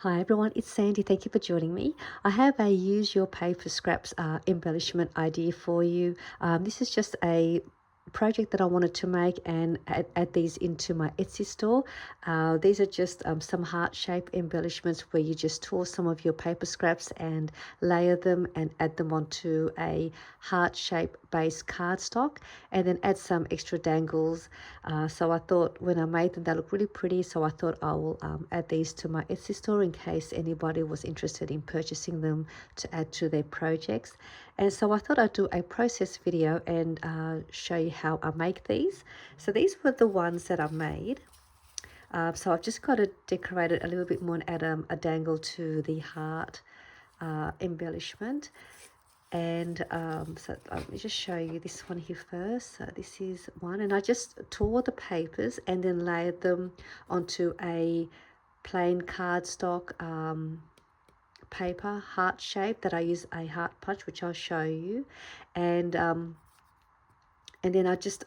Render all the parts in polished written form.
Hi everyone, it's Sandy. Thank you for joining me. I have a use your paper scraps embellishment idea for you. This is just a project that I wanted to make and add these into my Etsy store. These are just some heart shape embellishments where you just tore some of your paper scraps and layer them and add them onto a heart shape base cardstock and then add some extra dangles. So I thought when I made them they look really pretty, so I thought I will add these to my Etsy store in case anybody was interested in purchasing them to add to their projects. And so I thought I'd do a process video and show you how I make these. So these were the ones that I made. So I've just got to decorate it a little bit more and add a dangle to the heart embellishment. And so let me just show you this one here first. So this is one, and I just tore the papers and then layered them onto a plain cardstock paper heart shape that I use a heart punch, which I'll show you. And then I just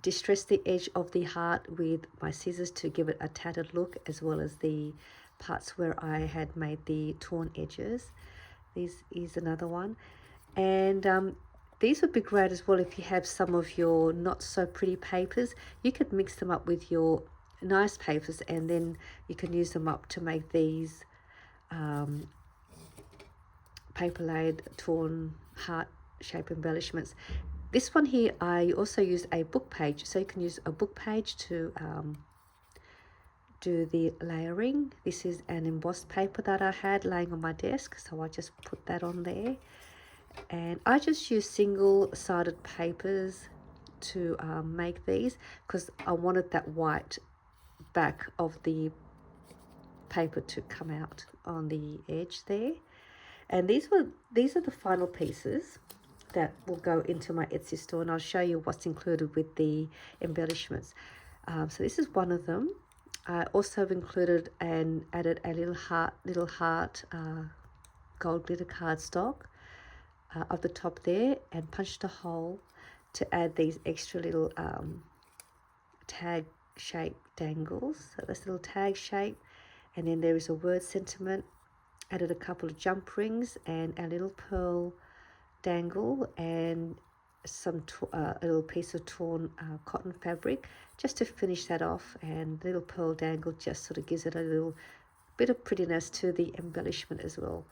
distressed the edge of the heart with my scissors to give it a tattered look, as well as the parts where I had made the torn edges. This is another one. And these would be great as well if you have some of your not so pretty papers. You could mix them up with your nice papers and then you can use them up to make these paper laid torn heart shape embellishments. This one here, I also used a book page, so you can use a book page to do the layering. This is an embossed paper that I had laying on my desk, so I just put that on there. And I just use single-sided papers to make these because I wanted that white back of the paper to come out on the edge there. And these are the final pieces that will go into my Etsy store, and I'll show you what's included with the embellishments. So this is one of them. I also have included and added a little heart gold glitter cardstock at the top there, and punched a hole to add these extra little tag shape dangles. So this little tag shape, and then there is a word sentiment. Added a couple of jump rings and a little pearl dangle and some a little piece of torn cotton fabric just to finish that off, and the little pearl dangle just sort of gives it a little bit of prettiness to the embellishment as well.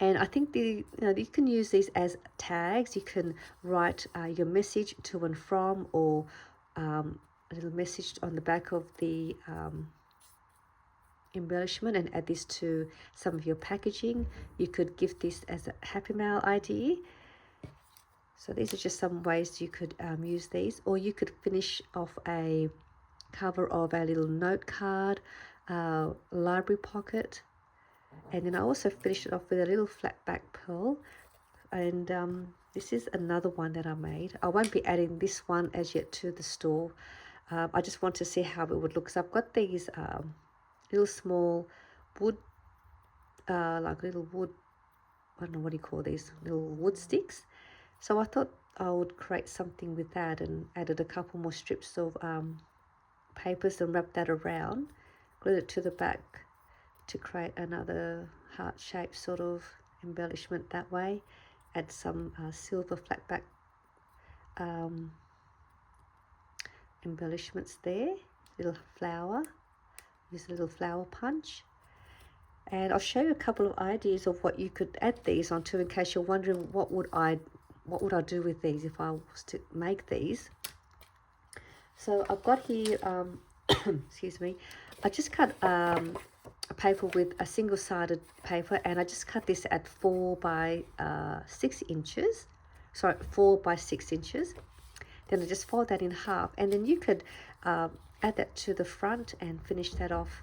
And I think you can use these as tags. You can write your message to and from, or a little message on the back of the embellishment and add this to some of your packaging. You could give this as a happy mail idea. So these are just some ways you could use these, or you could finish off a cover of a little note card, library pocket. And then I also finished it off with a little flat back pearl. And this is another one that I made. I won't be adding this one as yet to the store. I just want to see how it would look. So I've got these little small wood, like little wood, I don't know what do you call these, little wood sticks. So I thought I would create something with that, and added a couple more strips of papers and wrapped that around, glued it to the back to create another heart-shaped sort of embellishment that way. Add some silver flat back embellishments there, little flower. Use a little flower punch, and I'll show you a couple of ideas of what you could add these onto in case you're wondering what would I do with these if I was to make these. So I've got here excuse me, I just cut a paper with a single-sided paper, and I just cut this at 4 by 6 inches. Sorry, 4 by 6 inches. Then I just fold that in half, and then you could add that to the front and finish that off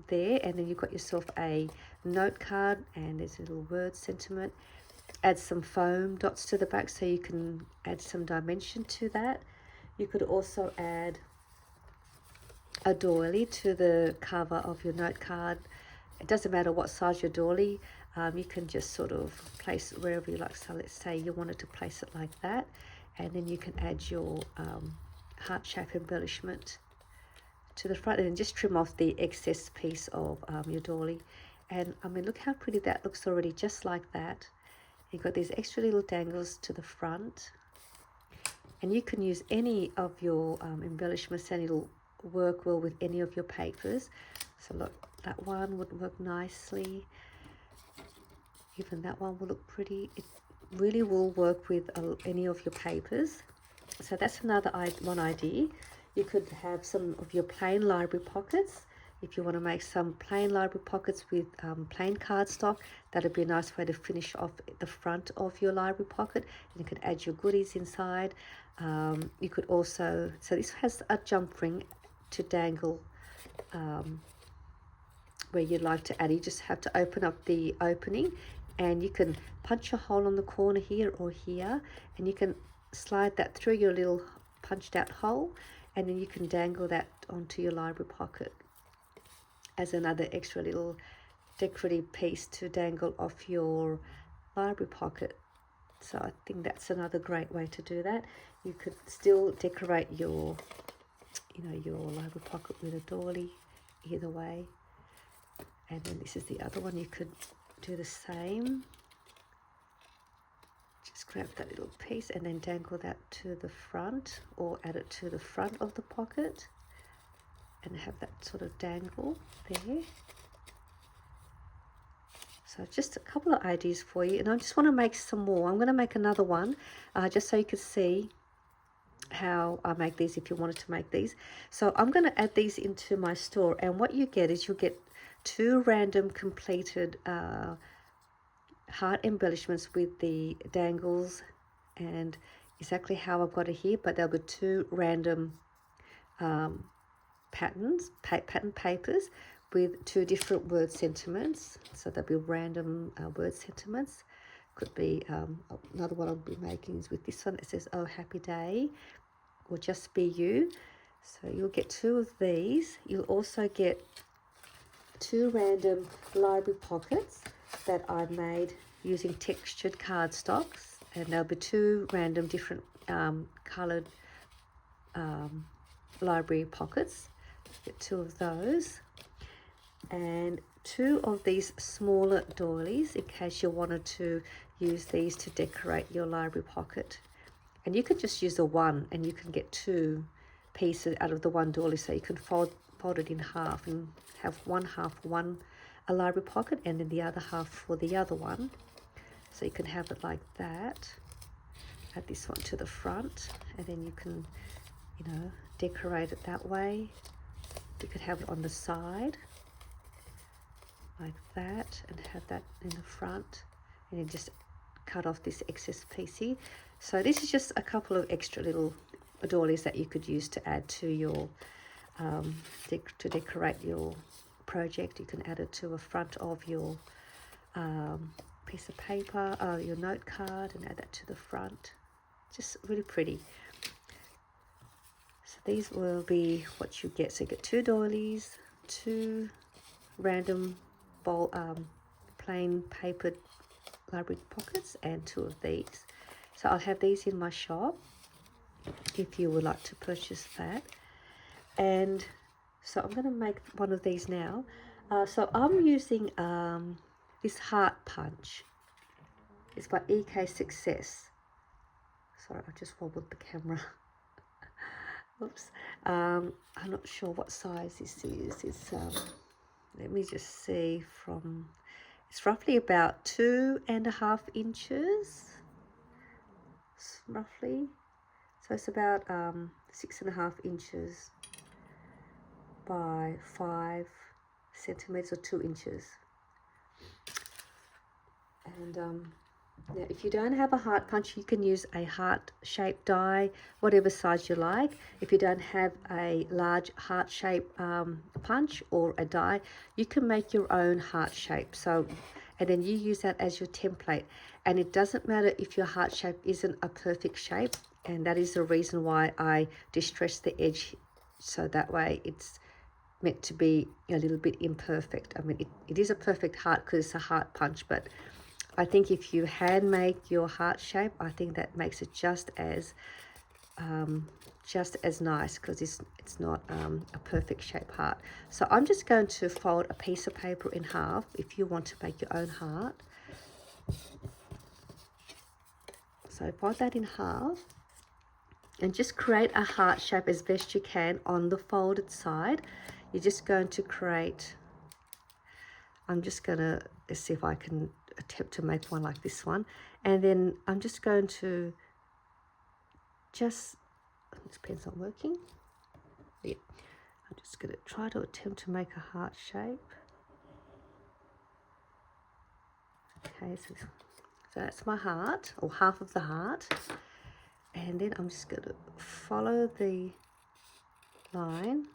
there. And then you've got yourself a note card, and there's a little word sentiment. Add some foam dots to the back so you can add some dimension to that. You could also add a doily to the cover of your note card. It doesn't matter what size your doily, you can just sort of place it wherever you like. So let's say you wanted to place it like that, and then you can add your heart shape embellishment to the front, and then just trim off the excess piece of your dolly. And I mean, look how pretty that looks already, just like that. You've got these extra little dangles to the front, and you can use any of your embellishments, and it'll work well with any of your papers. So look, that one would work nicely. Even that one will look pretty. It really will work with any of your papers. So that's another one idea. You could have some of your plain library pockets. If you want to make some plain library pockets with plain cardstock, that would be a nice way to finish off the front of your library pocket. And you could add your goodies inside. You could also, so this has a jump ring to dangle where you'd like to add. You just have to open up the opening, and you can punch a hole on the corner here or here, and you can slide that through your little punched out hole, and then you can dangle that onto your library pocket as another extra little decorative piece to dangle off your library pocket. So I think that's another great way to do that. You could still decorate your, your library pocket with a dolly, either way. And then this is the other one. You could do the same. Just grab that little piece and then dangle that to the front, or add it to the front of the pocket and have that sort of dangle there. So just a couple of ideas for you, and I just want to make some more. I'm going to make another one just so you can see how I make these if you wanted to make these. So I'm going to add these into my store, and what you get is you'll get 2 random completed heart embellishments with the dangles and exactly how I've got it here, but there'll be 2 random pattern papers with 2 different word sentiments. So there'll be random word sentiments. Could be another one I'll be making is with this one that says, "Oh, happy day," or "Just be you." So you'll get 2 of these. You'll also get 2 random library pockets that I've made using textured cardstocks, and there'll be 2 random different coloured library pockets. Get 2 of those, and 2 of these smaller doilies in case you wanted to use these to decorate your library pocket. And you can just use the one, and you can get 2 pieces out of the one doily, so you can fold it in half and have one half a library pocket, and then the other half for the other one. So you can have it like that. Add this one to the front, and then you can, decorate it that way. You could have it on the side like that, and have that in the front, and then just cut off this excess piece here. So this is just a couple of extra little doilies that you could use to add to your to decorate your project. You can add it to a front of your piece of paper, your note card, and add that to the front. Just really pretty. So these will be what you get. So you get 2 doilies, 2 random plain papered library pockets, and 2 of these. So I'll have these in my shop if you would like to purchase that. And so I'm going to make one of these now. So I'm using this heart punch. It's by EK Success. Sorry, I just wobbled the camera. Oops. I'm not sure what size this is. It's let me just see, it's roughly about 2.5 inches, roughly. So it's about 6.5 inches by 5 centimeters or 2 inches. And now if you don't have a heart punch, you can use a heart-shaped die, whatever size you like. If you don't have a large heart-shaped punch or a die, you can make your own heart shape. So, and then you use that as your template. And it doesn't matter if your heart shape isn't a perfect shape, and that is the reason why I distress the edge, so that way it's meant to be a little bit imperfect. I mean, it is a perfect heart because it's a heart punch, but I think if you hand make your heart shape, I think that makes it just as just as nice, because it's not a perfect shape heart. So I'm just going to fold a piece of paper in half if you want to make your own heart. So fold that in half and just create a heart shape as best you can on the folded side. You're just going to create, I'm just going to see if I can attempt to make one like this one, and then I'm just going to this pen's not working. Yeah, I'm just going to try to attempt to make a heart shape. Okay, so that's my heart, or half of the heart, and then I'm just going to follow the line.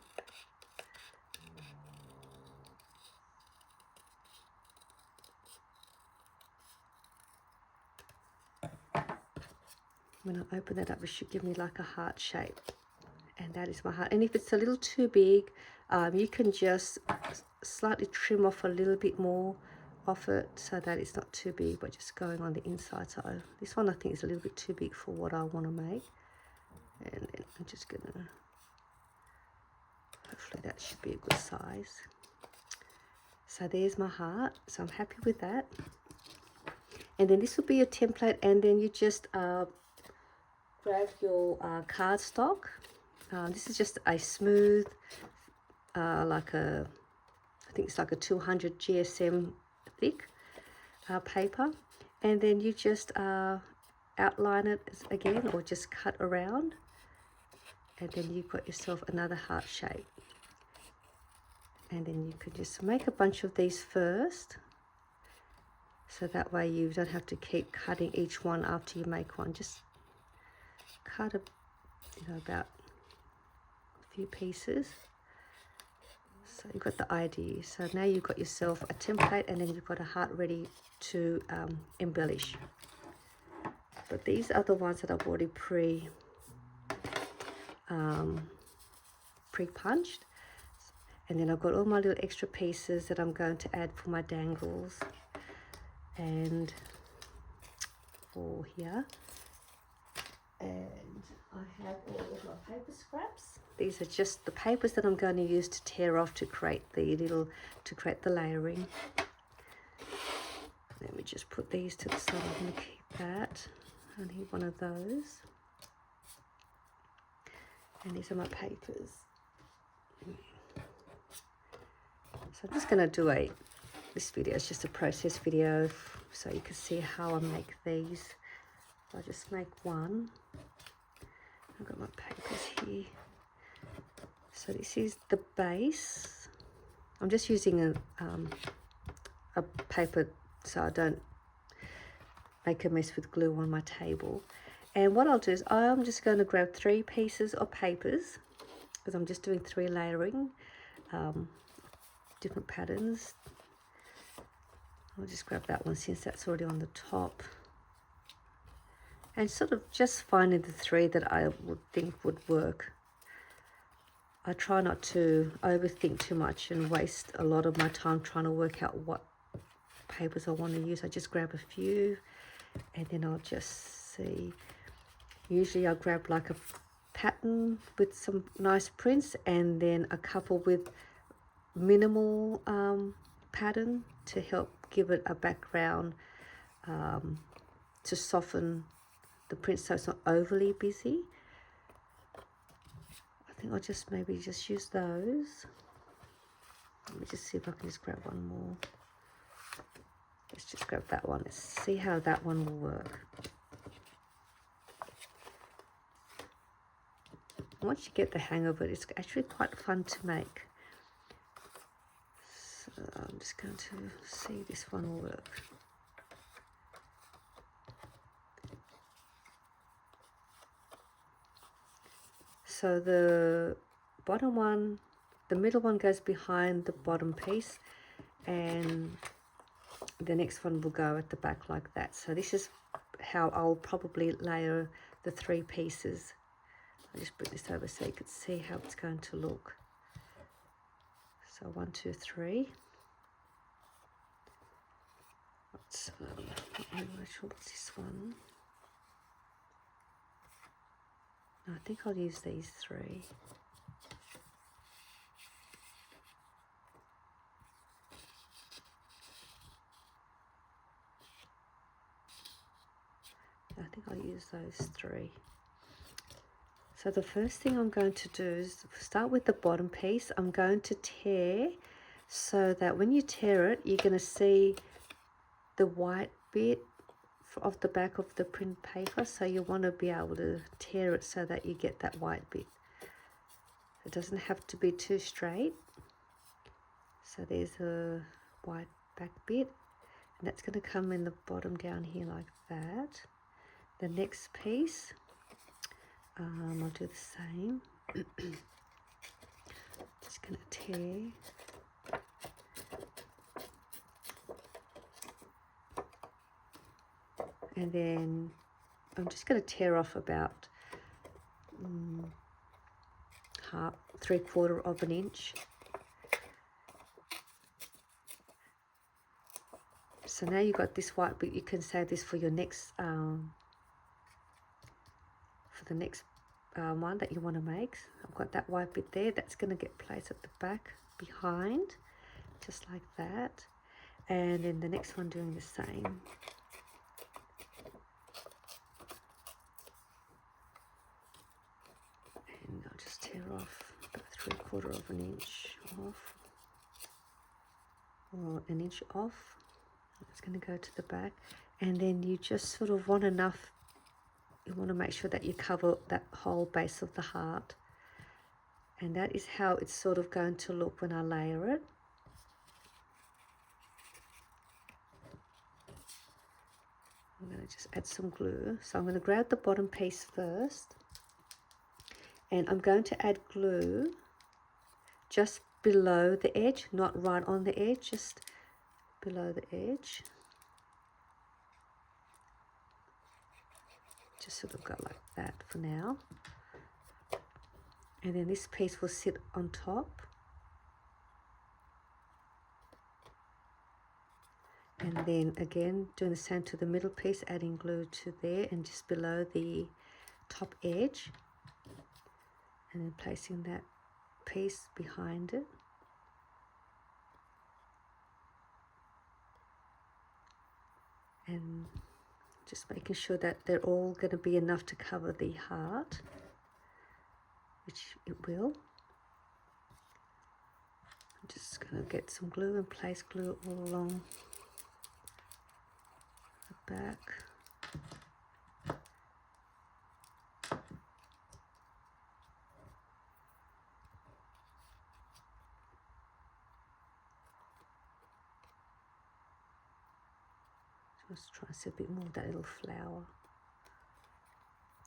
When I open that up, it should give me like a heart shape, and that is my heart. And if it's a little too big, you can just slightly trim off a little bit more off it so that it's not too big, but just going on the inside. So this one I think is a little bit too big for what I want to make, and then I'm just gonna, hopefully that should be a good size. So there's my heart, so I'm happy with that. And then this will be your template, and then you just grab your cardstock. This is just a smooth, I think it's like a 200 GSM thick paper, and then you just outline it again, or just cut around, and then you've got yourself another heart shape. And then you could just make a bunch of these first, so that way you don't have to keep cutting each one after you make one. Just cut about a few pieces. So you've got the idea. So now you've got yourself a template, and then you've got a heart ready to embellish. But these are the ones that I've already pre-punched. And then I've got all my little extra pieces that I'm going to add for my dangles and for here. And I have all of my paper scraps. These are just the papers that I'm going to use to tear off to create the layering. Let me just put these to the side. I'm going to keep that. I need one of those. And these are my papers. So I'm just going to do this video is just a process video, so you can see how I make these. I'll just make one. I've got my papers here. So this is the base. I'm just using a paper so I don't make a mess with glue on my table. And what I'll do is I'm just going to grab 3 pieces of papers, because I'm just doing 3 layering, different patterns. I'll just grab that one since that's already on the top. And sort of just finding the 3 that I would think would work. I try not to overthink too much and waste a lot of my time trying to work out what papers I want to use. I just grab a few, and then I'll just see. Usually I'll grab like a pattern with some nice prints, and then a couple with minimal pattern to help give it a background, to soften the print so it's not overly busy. I think I'll just maybe just use those. Let me just see if I can just grab one more. Let's just grab that one. Let's see how that one will work. Once you get the hang of it, it's actually quite fun to make. So I'm just going to see if this one will work. So the bottom one, the middle one goes behind the bottom piece, and the next one will go at the back like that. So this is how I'll probably layer the 3 pieces. I'll just put this over so you can see how it's going to look. So 1, 2, 3. I'm not sure what's this one. I think I'll use these 3. I think I'll use those 3. So the first thing I'm going to do is start with the bottom piece. I'm going to tear so that when you tear it, you're going to see the white bit off the back of the print paper. So you want to be able to tear it so that you get that white bit. It doesn't have to be too straight. So there's a white back bit, and that's going to come in the bottom down here like that. The next piece, I'll do the same. Just going to tear. And then I'm just going to tear off about 3/4 of an inch. So now you've got this white bit. You can save this for your next, one that you want to make. I've got that white bit there. That's going to get placed at the back behind, just like that. And then the next one doing the same. And I'll just tear off about 3/4 of an inch off, or an inch off. It's going to go to the back, and then you just sort of want enough. You want to make sure that you cover that whole base of the heart, and that is how it's sort of going to look when I layer it. I'm going to just add some glue. So I'm going to grab the bottom piece first, and I'm going to add glue just below the edge, not right on the edge, just below the edge. Just sort of go like that for now. And then this piece will sit on top. And then again, doing the same to the middle piece, adding glue to there and just below the top edge. And then placing that piece behind it. And just making sure that they're all going to be enough to cover the heart, which it will. I'm just going to get some glue and place glue all along the back. Just try to see a bit more of that little flower.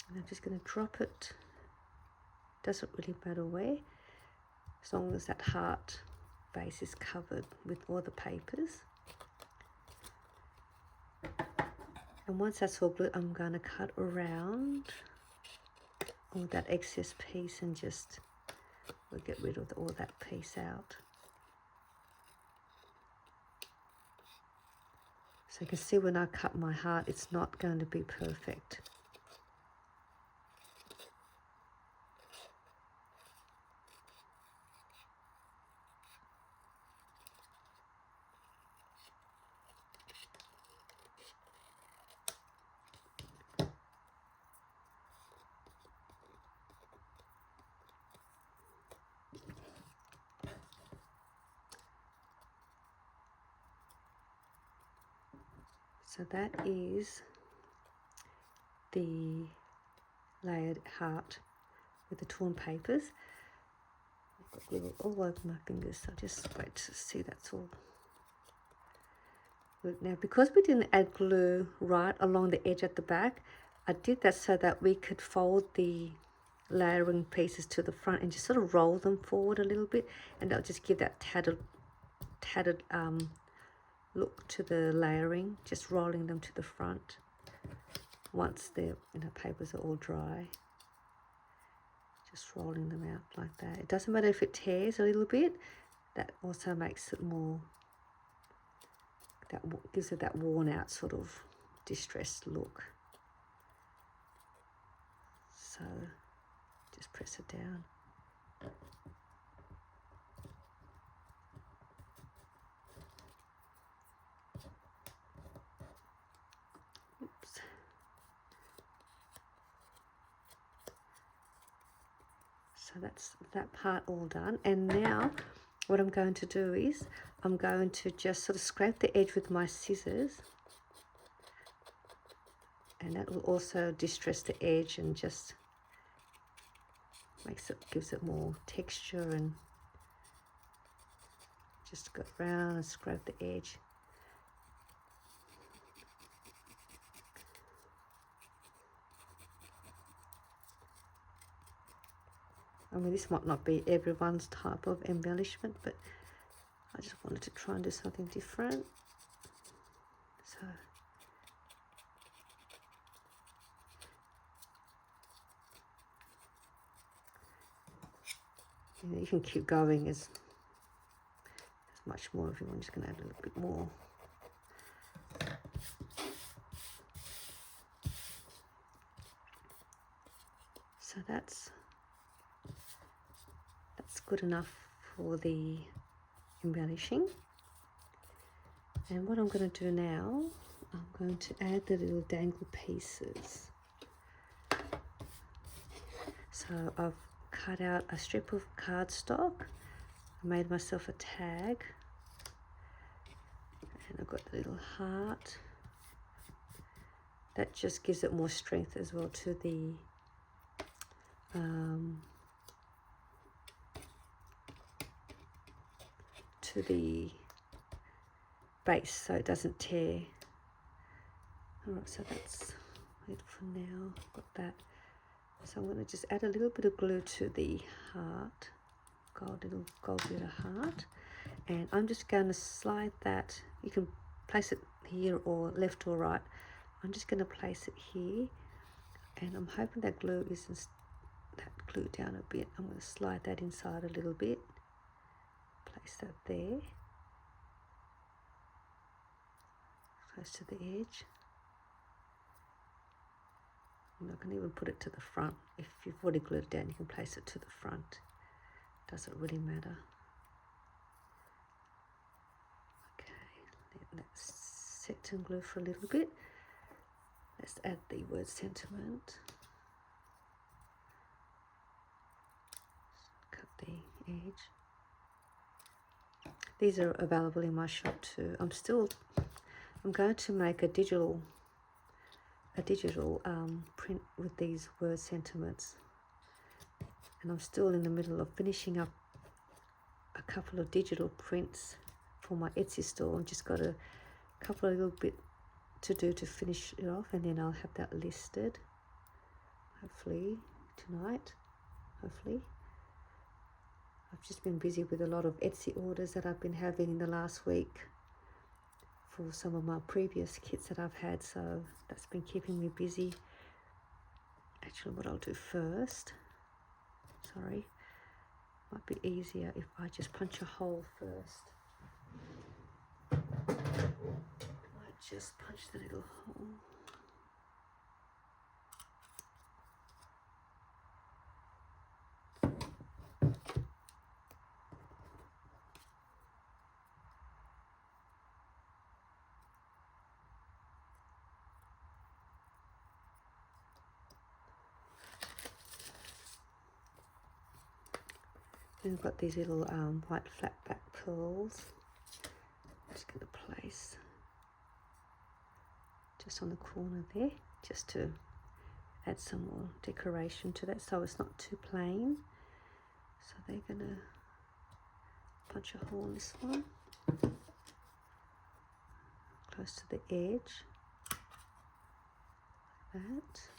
And I'm just going to drop it. Doesn't really matter where, as long as that heart base is covered with all the papers. And once that's all glued, I'm going to cut around all that excess piece and just we'll get rid of all that piece out. So you can see when I cut my heart, it's not going to be perfect. So that is the layered heart with the torn papers. I've got glue all over my fingers, so just wait to see that's all. Now, because we didn't add glue right along the edge at the back, I did that so that we could fold the layering pieces to the front and just sort of roll them forward a little bit, and that'll just give that tattered look to the layering, just rolling them to the front once the papers are all dry. Just rolling them out like that. It doesn't matter if it tears a little bit, that also makes it more, that gives it that worn out sort of distressed look. So just press it down. Oops. So that's that part all done. And now what I'm going to do is I'm going to just sort of scrape the edge with my scissors, and that will also distress the edge and just gives it more texture, and just go around and scrape the edge. I mean, this might not be everyone's type of embellishment, but I just wanted to try and do something different. So you can keep going as much more if you want. I'm just going to add a little bit more. So that's good enough for the embellishing. And what I'm going to do now, I'm going to add the little dangle pieces. So I've cut out a strip of cardstock, I made myself a tag, and I've got the little heart. That just gives it more strength as well to the base, so it doesn't tear. Alright, so that's it for now. Got that. So I'm going to just add a little bit of glue to the heart, little gold glitter heart, and I'm just going to slide that. You can place it here or left or right. I'm just going to place it here, and I'm hoping that glue isn't glued down a bit. I'm going to slide that inside a little bit, place that there, close to the edge. I can even put it to the front. If you've already glued it down, you can place it to the front. Doesn't really matter. Okay, let that set and glue for a little bit. Let's add the word sentiment. Cut the edge. These are available in my shop too. I'm going to make a digital print with these word sentiments, and I'm still in the middle of finishing up a couple of digital prints for my Etsy store. I've just got a couple of little bit to do to finish it off, and then I'll have that listed hopefully tonight. Hopefully. I've just been busy with a lot of Etsy orders that I've been having in the last week for some of my previous kits that I've had, so that's been keeping me busy. Actually, what I'll do first, might be easier if I just punch a hole first. I just punch the little hole. Then I've got these little white flat back pearls. I'm just going to place just on the corner there, just to add some more decoration to that, so it's not too plain. So they're going to punch a hole in this one, close to the edge, like that.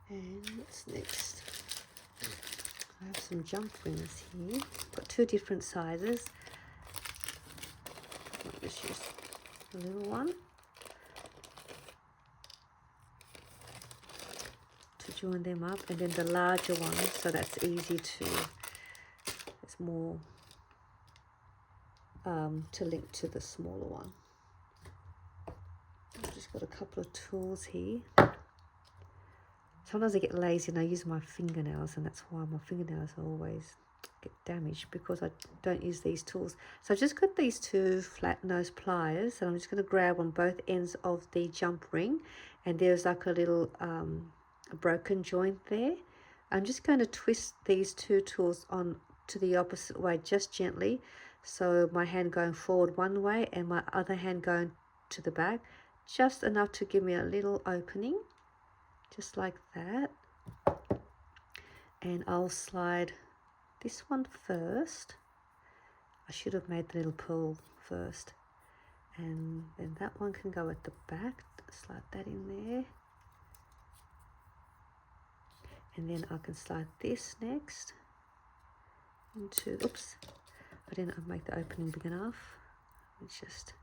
And what's next? I have some jump rings here. Got two different sizes. I'll just use the little one to join them up, and then the larger one, so that's easy to, it's more to link to the smaller one. I've just got a couple of tools here. Sometimes I get lazy and I use my fingernails, and that's why my fingernails always get damaged, because I don't use these tools. So I've just got these two flat nose pliers, and I'm just going to grab on both ends of the jump ring, and there's like a little a broken joint there. I'm just going to twist these two tools on to the opposite way, just gently, so my hand going forward one way and my other hand going to the back, just enough to give me a little opening, just like that. And I'll slide this one first. I should have made the little pearl first, and then that one can go at the back. Slide that in there, and then I can slide this next into, oops, I didn't make the opening big enough. Let's just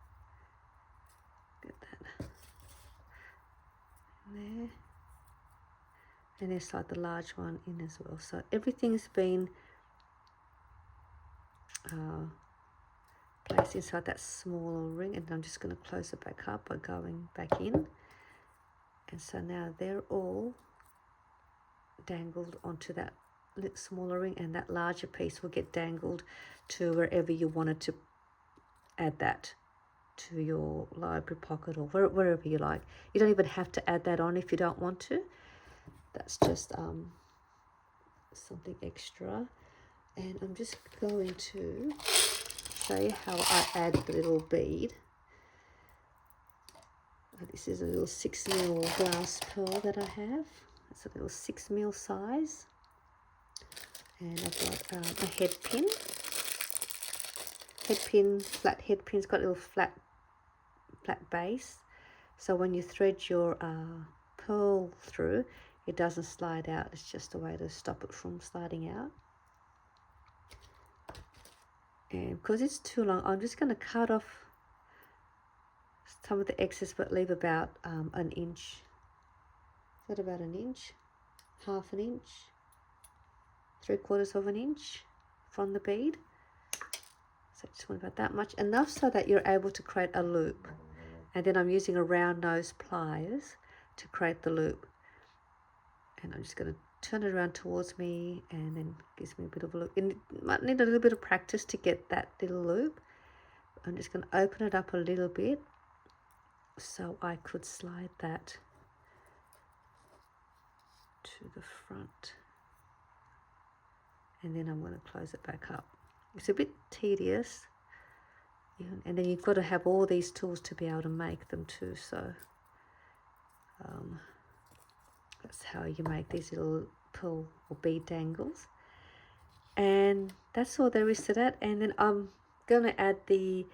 get that in there, and then slide the large one in as well. So everything's been placed inside that smaller ring, and I'm just going to close it back up by going back in. And so now they're all dangled onto that little smaller ring, and that larger piece will get dangled to wherever you wanted to add that, to your library pocket or wherever you like. You don't even have to add that on if you don't want to. That's just something extra. And I'm just going to show you how I add the little bead. This is a little 6mm glass pearl that I have. It's a little 6mm size. And I've got a head pin. Flat head pin's got a little flat base. So when you thread your pearl through, it doesn't slide out. It's just a way to stop it from sliding out. And because it's too long, I'm just going to cut off some of the excess, but leave about an inch. Is that about an inch? Half an inch? 3/4 of an inch from the bead. So I just want about that much. Enough so that you're able to create a loop. And then I'm using a round nose pliers to create the loop. And I'm just going to turn it around towards me, and then gives me a bit of a loop. And it might need a little bit of practice to get that little loop. I'm just going to open it up a little bit so I could slide that to the front. And then I'm going to close it back up. It's a bit tedious. And then you've got to have all these tools to be able to make them too. So that's how you make these little pearl or bead dangles. And that's all there is to that. And then I'm going to add the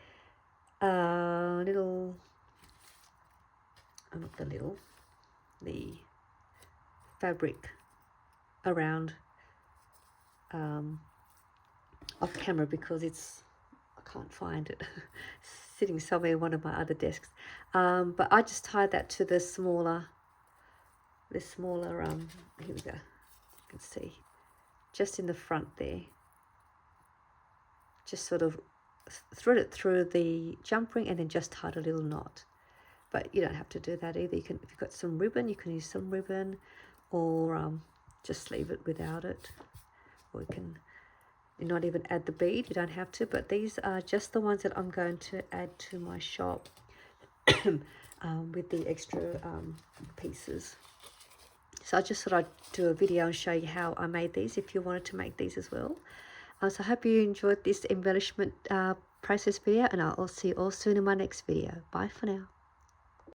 the fabric around off camera, because I can't find it. Sitting somewhere in one of my other desks. But I just tied that to the smaller, here we go, you can see, just in the front there. Just sort of thread it through the jump ring and then just tied a little knot. But you don't have to do that either. You can, if you've got some ribbon, you can use some ribbon, or just leave it without it. Or you can not even add the bead, you don't have to, but these are just the ones that I'm going to add to my shop with the extra pieces. So I just thought I'd do a video and show you how I made these if you wanted to make these as well. So I hope you enjoyed this embellishment process video, and I'll see you all soon in my next video. Bye for now.